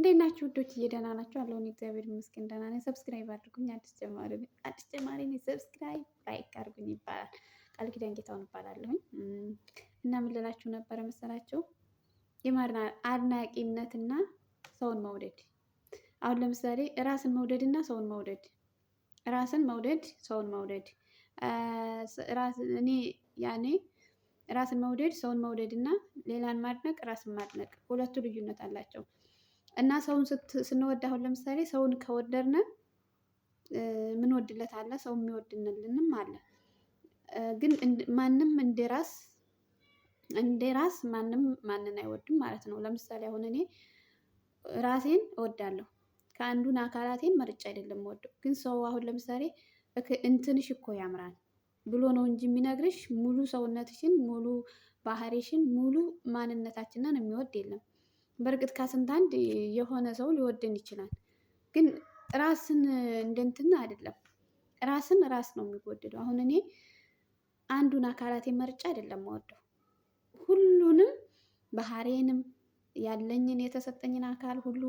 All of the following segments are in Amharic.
እንዴት ናችሁ ውዶች? ደህና ናችሁ? አለሁኝ እግዚአብሔር ይመስገን ደህና ነኝ። ሰብስክራይብ አድርጉኝ። አዲስ ጀማሪ ነኝ። ሰብስክራይብ ላይክ አድርጉኝ ይባላል። ቃል ኪዳን ጌታውን እባላለሁኝ እና ምን ልላችሁ ነበረ መሰላችሁ? አድናቂነትና ሰውን መውደድ። አሁን ለምሳሌ ራስን መውደድ እና ሰውን መውደድ፣ ራስን መውደድ፣ ሰውን መውደድ። እኔ ያኔ ራስን መውደድ፣ ሰውን መውደድ እና ሌላን ማድነቅ፣ ራስን ማድነቅ ሁለቱ ልዩነት አላቸው። እና ሰውን ስንወድ አሁን ለምሳሌ ሰውን ከወደድን ምን ወድለት አለ፣ ሰው የሚወድንልንም አለ። ግን ማንም እንደ ራስ ማንም ማንን አይወድም ማለት ነው። ለምሳሌ አሁን እኔ ራሴን እወዳለሁ። ከአንዱን አካላቴን መርጬ አይደለም እወደው። ግን ሰው አሁን ለምሳሌ እንትንሽ እኮ ያምራል ብሎ ነው እንጂ የሚነግርሽ ሙሉ ሰውነትሽን፣ ሙሉ ባህሪሽን፣ ሙሉ ማንነታችንን የሚወድ የለም። በእርግጥ ከስንት አንድ የሆነ ሰው ሊወደን ይችላል። ግን ራስን እንደንትና አይደለም። ራስን ራስ ነው የሚወደደው። አሁን እኔ አንዱን አካላቴን መርጬ አይደለም የምወደው። ሁሉንም ባህሪዬንም ያለኝን የተሰጠኝን አካል ሁሉ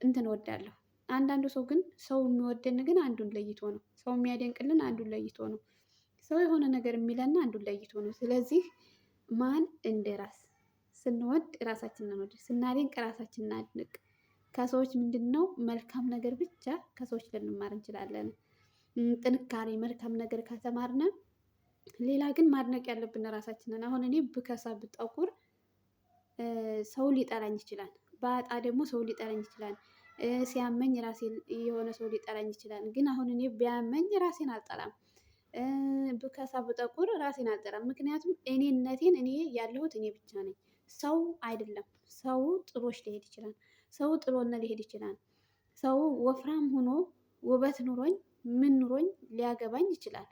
እንትን እወዳለሁ። አንዳንዱ ሰው ግን ሰው የሚወደን ግን አንዱን ለይቶ ነው። ሰው የሚያደንቅልን አንዱን ለይቶ ነው። ሰው የሆነ ነገር የሚለና አንዱን ለይቶ ነው። ስለዚህ ማን እንደ ራስ ስንወድ ራሳችንን እንወድ፣ ስናደንቅ ራሳችንን እናድንቅ። ከሰዎች ምንድነው መልካም ነገር ብቻ ከሰዎች ልንማር እንችላለን። ጥንካሬ፣ መልካም ነገር ከተማርነ ሌላ ግን ማድነቅ ያለብን ራሳችንን። አሁን እኔ ብከሳ ብጠቁር ሰው ሊጠላኝ ይችላል። በአጣ ደግሞ ሰው ሊጠላኝ ይችላል። ሲያመኝ ራሴን የሆነ ሰው ሊጠላኝ ይችላል። ግን አሁን እኔ ቢያመኝ ራሴን አልጠላም። ብከሳ ብጠቁር ራሴን አልጠላም። ምክንያቱም እኔነቴን እኔ ያለሁት እኔ ብቻ ነኝ። ሰው አይደለም። ሰው ጥሎሽ ሊሄድ ይችላል። ሰው ጥሎነ ሊሄድ ይችላል። ሰው ወፍራም ሆኖ ውበት ኑሮኝ ምን ኑሮኝ ሊያገባኝ ይችላል።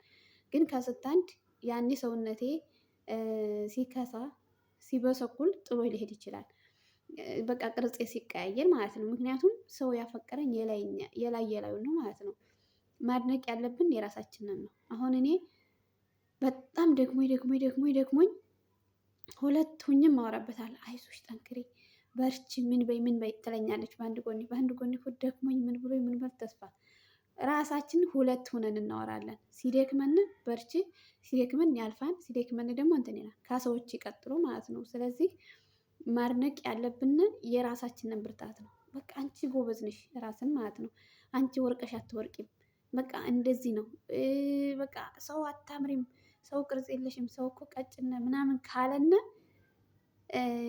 ግን ከስንት አንድ ያኔ ሰውነቴ ሲከሳ ሲበሰኩል ጥሎ ሊሄድ ይችላል። በቃ ቅርጼ ሲቀያየር ማለት ነው። ምክንያቱም ሰው ያፈቀረኝ የላይ ነው ማለት ነው። ማድነቅ ያለብን የራሳችንን ነው። አሁን እኔ በጣም ደክሞኝ ሁለት ሁኝም አወራበታለሁ። አይዞሽ ጠንክሬ በርቺ ምን በይ ትለኛለች። በአንድ ጎን ሁድ ደክሞኝ ምን ብሎ ምን በር ተስፋ ራሳችን ሁለት ሆነን እናወራለን። ሲደክመን በርቺ፣ ሲደክመን ያልፋን፣ ሲደክመን ደግሞ እንትን ይላል። ከሰዎች ይቀጥሉ ማለት ነው። ስለዚህ ማድነቅ ያለብን የራሳችንን ብርታት ነው። በቃ አንቺ ጎበዝ ነሽ ራስን ማለት ነው። አንቺ ወርቀሽ አትወርቂም። በቃ እንደዚህ ነው። በቃ ሰው አታምሪም፣ ሰው ቅርጽ የለሽም፣ ሰው እኮ ቀጭነ ምናምን ካለነ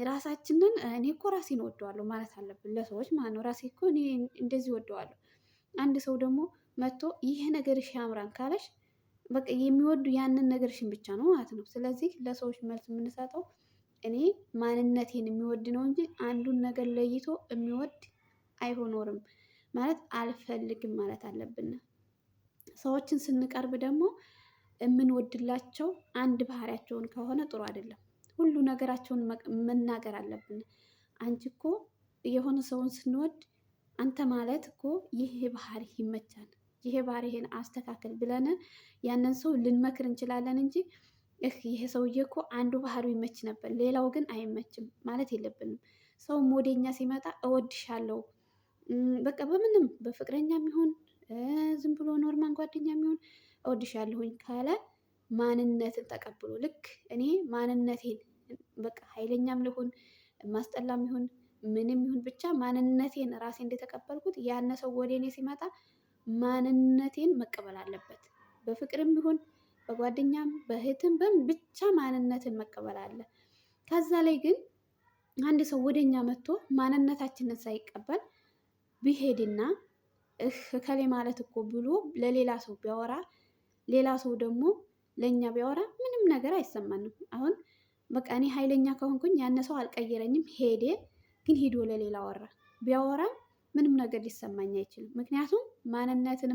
ራሳችንን እኔ እኮ ራሴን ወደዋለሁ ማለት አለብን ለሰዎች ማለት ነው። ራሴ እኮ እኔ እንደዚህ ወደዋለሁ። አንድ ሰው ደግሞ መጥቶ ይሄ ነገርሽ ያምራል ካለሽ በቃ የሚወዱ ያንን ነገርሽን ብቻ ነው ማለት ነው። ስለዚህ ለሰዎች መልስ የምንሰጠው እኔ ማንነቴን የሚወድ ነው እንጂ አንዱን ነገር ለይቶ የሚወድ አይሆኖርም ማለት አልፈልግም ማለት አለብን። ሰዎችን ስንቀርብ ደግሞ የምንወድላቸው አንድ ባህሪያቸውን ከሆነ ጥሩ አይደለም። ሁሉ ነገራቸውን መናገር አለብን። አንቺ እኮ የሆነ ሰውን ስንወድ አንተ ማለት እኮ ይሄ ባህሪ ይመቻል፣ ይሄ ባህሪህን አስተካክል ብለን ያንን ሰው ልንመክር እንችላለን እንጂ ይሄ ሰውዬ እኮ አንዱ ባህሪው ይመች ነበር ሌላው ግን አይመችም ማለት የለብንም። ሰውም ወደኛ ሲመጣ እወድሻለሁ በቃ በምንም በፍቅረኛም ይሁን ዝም ብሎ ኖርማን ጓደኛም ይሁን እወድሻለሁኝ ካለ ማንነትን ተቀብሎ ልክ እኔ ማንነቴን በቃ ኃይለኛም ልሁን ማስጠላም ይሁን ምንም ይሁን ብቻ ማንነቴን ራሴ እንደተቀበልኩት ያነ ሰው ወደ እኔ ሲመጣ ማንነቴን መቀበል አለበት። በፍቅርም ይሁን በጓደኛም በእህትም በምን ብቻ ማንነትን መቀበል አለ። ከዛ ላይ ግን አንድ ሰው ወደኛ መጥቶ ማንነታችንን ሳይቀበል ቢሄድና እከሌ ማለት እኮ ብሎ ለሌላ ሰው ቢያወራ፣ ሌላ ሰው ደግሞ ለኛ ቢያወራ ምንም ነገር አይሰማንም። አሁን በቃ እኔ ኃይለኛ ከሆንኩኝ ያነ ሰው አልቀየረኝም ሄደ፣ ግን ሄዶ ለሌላ አወራ ቢያወራም ምንም ነገር ሊሰማኝ አይችልም። ምክንያቱም ማንነትን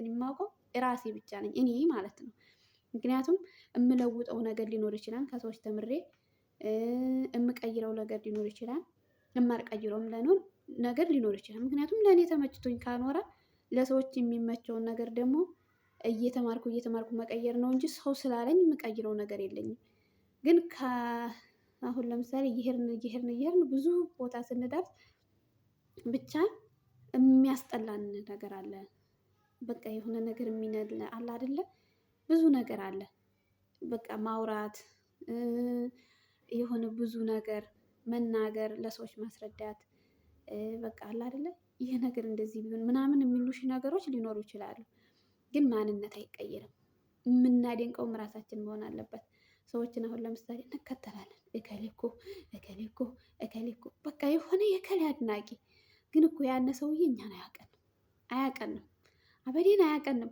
የማውቀው ራሴ ብቻ ነኝ እኔ ማለት ነው። ምክንያቱም የምለውጠው ነገር ሊኖር ይችላል፣ ከሰዎች ተምሬ የምቀይረው ነገር ሊኖር ይችላል፣ የማልቀይረውም ነገር ሊኖር ይችላል። ምክንያቱም ለእኔ ተመችቶኝ ካኖረ ለሰዎች የሚመቸውን ነገር ደግሞ እየተማርኩ መቀየር ነው እንጂ ሰው ስላለኝ የምቀይረው ነገር የለኝም። ግን አሁን ለምሳሌ እየሄድን ብዙ ቦታ ስንደርስ ብቻ የሚያስጠላን ነገር አለ። በቃ የሆነ ነገር የሚነድ አለ አይደለ? ብዙ ነገር አለ። በቃ ማውራት የሆነ ብዙ ነገር መናገር፣ ለሰዎች ማስረዳት በቃ አለ አይደለ? ይሄ ነገር እንደዚህ ቢሆን ምናምን የሚሉሽ ነገሮች ሊኖሩ ይችላሉ። ግን ማንነት አይቀየርም። የምናደንቀውም ራሳችን መሆን አለበት። ሰዎችን አሁን ለምሳሌ እንከተላለን። እከሌ እኮ እከሌ እኮ እከሌ እኮ በቃ የሆነ የከሌ አድናቂ፣ ግን እኮ ያነ ሰውዬ እኛን አያቀንም፣ አበዴን አያቀንም።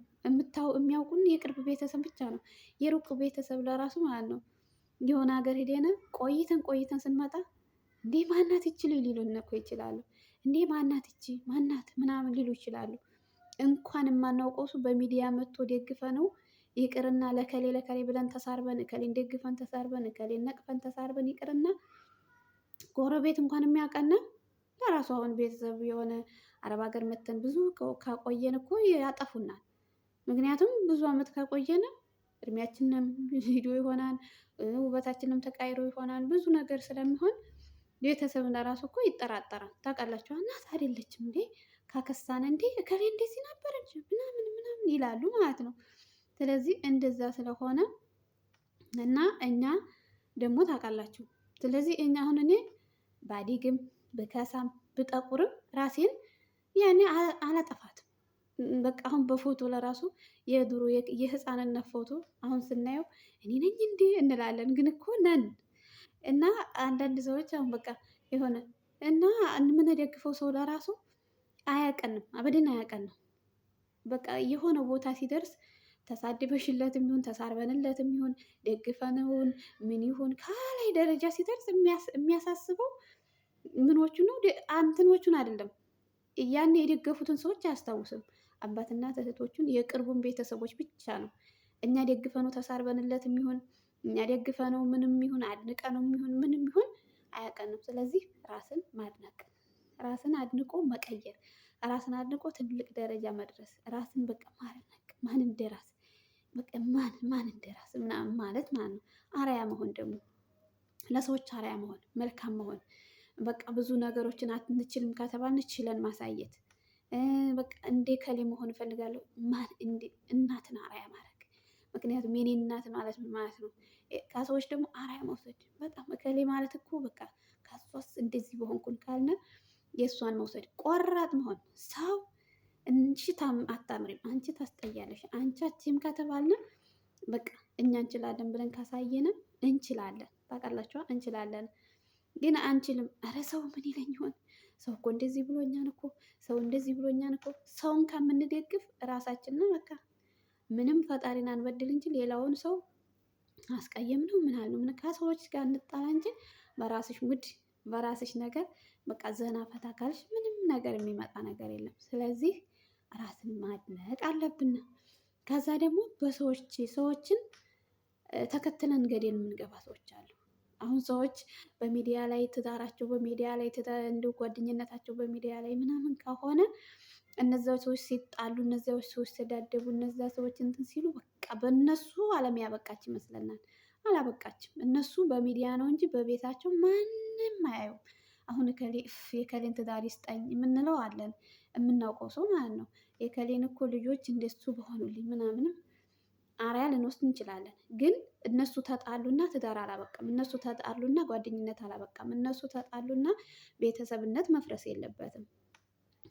የሚያውቁን የቅርብ ቤተሰብ ብቻ ነው። የሩቅ ቤተሰብ ለራሱ ማለት ነው የሆነ ሀገር ሄደን ቆይተን ስንመጣ እንዴ ማናት ይችል ሊሉን እኮ ይችላሉ። እንዴ ማናት ይቺ ማናት ምናምን ሊሉ ይችላሉ። እንኳን የማናውቀው እሱ በሚዲያ መጥቶ ደግፈ ነው ይቅርና ለከሌ ብለን ተሳርበን እከሌን ደግፈን ተሳርበን እከሌን ነቅፈን ተሳርበን ይቅርና ጎረቤት እንኳን የሚያውቀን ለራሱ አሁን ቤተሰብ የሆነ አረብ ሀገር መተን ብዙ ካቆየን እኮ ያጠፉናል። ምክንያቱም ብዙ አመት ካቆየን እድሜያችንም ሂዶ ይሆናል፣ ውበታችንም ተቃይሮ ይሆናል። ብዙ ነገር ስለሚሆን ቤተሰብ ለራሱ እኮ ይጠራጠራል። ታውቃላችሁ እናት አይደለችም እንዴ ካከሳን እንዴ እከሌ እንደዚህ ነበረች ምናምን ይላሉ ማለት ነው። ስለዚህ እንደዛ ስለሆነ እና እኛ ደግሞ ታውቃላችሁ። ስለዚህ እኛ አሁን እኔ ባዲግም ብከሳም ብጠቁርም ራሴን ያኔ አላጠፋትም። በቃ አሁን በፎቶ ለራሱ የድሮ የህፃንነት ፎቶ አሁን ስናየው እኔ ነኝ እንዴ እንላለን፣ ግን እኮ ነን። እና አንዳንድ ሰዎች አሁን በቃ የሆነ እና የምንደግፈው ሰው ለራሱ አያቀንም፣ አበደን አያቀንም። በቃ የሆነ ቦታ ሲደርስ ተሳድበሽለትም ይሁን ተሳርበንለትም ይሁን ደግፈንውን ምን ይሁን ከላይ ደረጃ ሲደርስ የሚያሳስበው ምኖቹ ነው አንትኖቹን አይደለም። ያን የደገፉትን ሰዎች አያስታውስም። አባትና እህቶቹን የቅርቡን ቤተሰቦች ብቻ ነው። እኛ ደግፈነው ተሳርበንለትም ይሁን እኛ ደግፈነው ምንም ይሁን አድንቀነው ይሁን ምንም ይሁን አያቀንም። ስለዚህ ራስን ማድነቅ፣ ራስን አድንቆ መቀየር፣ ራስን አድንቆ ትልቅ ደረጃ መድረስ፣ ራስን በቃ ማድነቅ፣ ማን እንደራስ በቃ ማን እንደራስ ምናምን ማለት ነው። አርአያ መሆን ደግሞ ለሰዎች አርአያ መሆን፣ መልካም መሆን፣ በቃ ብዙ ነገሮችን አንችልም ከተባልን ችለን ማሳየት። በቃ እንደ ከሌ መሆን እፈልጋለሁ እናትን አርአያ ማድረግ። ምክንያቱም የኔ እናት ማለት ምን ማለት ነው? ከሰዎች ደግሞ አርአያ መውሰድ። በጣም እከሌ ማለት እኮ በቃ ከሷስ እንደዚህ በሆንኩን ካልነ የእሷን መውሰድ፣ ቆራጥ መሆን። ሰው እንቺ አታምሪም፣ አንቺ ታስጠያለሽ፣ አንቻችም ከተባልን በቃ እኛ እንችላለን ብለን ካሳየንም እንችላለን። ታውቃላችኋ እንችላለን። ግን አንችልም፣ ኧረ ሰው ምን ይለኝ ይሆን? ሰው እኮ እንደዚህ ብሎኛል እኮ ሰው እንደዚህ ብሎኛል እኮ። ሰውን ከምንደግፍ ራሳችንን በቃ ምንም ፈጣሪን አንበድል እንጂ ሌላውን ሰው አስቀየም ነው ምን አለ ምን ከሰዎች ጋር እንጣላ እንጂ በራስሽ ሙድ በራስሽ ነገር በቃ ዘና ፈታ ካልሽ ምንም ነገር የሚመጣ ነገር የለም። ስለዚህ ራስን ማድነቅ አለብን። ከዛ ደግሞ ሰዎችን ተከትለን ገደል የምንገባ ሰዎች አሉ። አሁን ሰዎች በሚዲያ ላይ ትዳራቸው በሚዲያ ላይ እንዲሁ ጓደኝነታቸው በሚዲያ ላይ ምናምን ከሆነ እነዚያው ሰዎች ሲጣሉ፣ እነዚያው ሰዎች ሲዳደቡ፣ እነዚያ ሰዎች እንትን ሲሉ በቃ በእነሱ ዓለም ያበቃች ይመስለናል። አላበቃችም። እነሱ በሚዲያ ነው እንጂ በቤታቸው ማንም አያዩም። አሁን የከሌን ትዳር ይስጠኝ የምንለው አለን፣ የምናውቀው ሰው ማለት ነው። የከሌን እኮ ልጆች እንደሱ በሆኑልኝ ምናምንም አርአያ ልንወስድ እንችላለን። ግን እነሱ ተጣሉና ትዳር አላበቃም። እነሱ ተጣሉና ጓደኝነት አላበቃም። እነሱ ተጣሉና ቤተሰብነት መፍረስ የለበትም።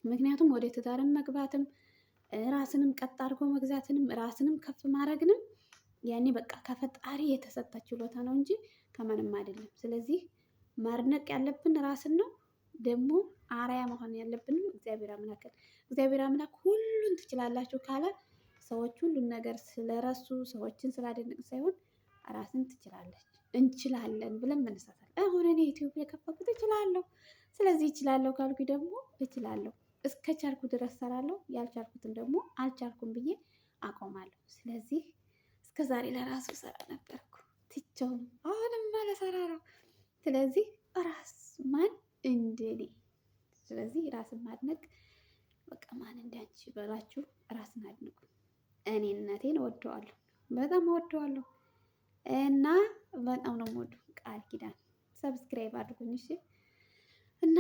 ምክንያቱም ወደ ትዳርን መግባትም ራስንም ቀጥ አድርጎ መግዛትንም ራስንም ከፍ ማድረግንም ያኔ በቃ ከፈጣሪ የተሰጠ ችሎታ ነው እንጂ ከማንም አይደለም። ስለዚህ ማድነቅ ያለብን ራስን ነው። ደግሞ አርአያ መሆን ያለብንም እግዚአብሔር አምላክ ሁሉን ትችላላችሁ ካለ ሰዎች ሁሉን ነገር ስለረሱ ሰዎችን ስላደነቅ ሳይሆን ራስን ትችላለች እንችላለን ብለን መነሳታል። አሁን እኔ ኢትዮጵያ የከፈኩት እችላለሁ። ስለዚህ እችላለሁ ካልኩ ደግሞ እችላለሁ እስከ ቻልኩ ድረስ ሰራለሁ። ያልቻልኩትን ደግሞ አልቻልኩም ብዬ አቆማለሁ። ስለዚህ እስከ ዛሬ ለራሱ ሰራ ነበርኩ ትቼውም አሁንም ለሰራ ነው። ስለዚህ ራስ ማን እንደኔ። ስለዚህ ራስን ማድነቅ በቃ ማን እንዳንቺ በላችሁ ራስን አድንቁ። እኔ እናቴን እወደዋለሁ፣ በጣም እወደዋለሁ እና በጣም ነው የምወደው ቃል ኪዳን። ሰብስክራይብ አድርጉኝ እሺ እና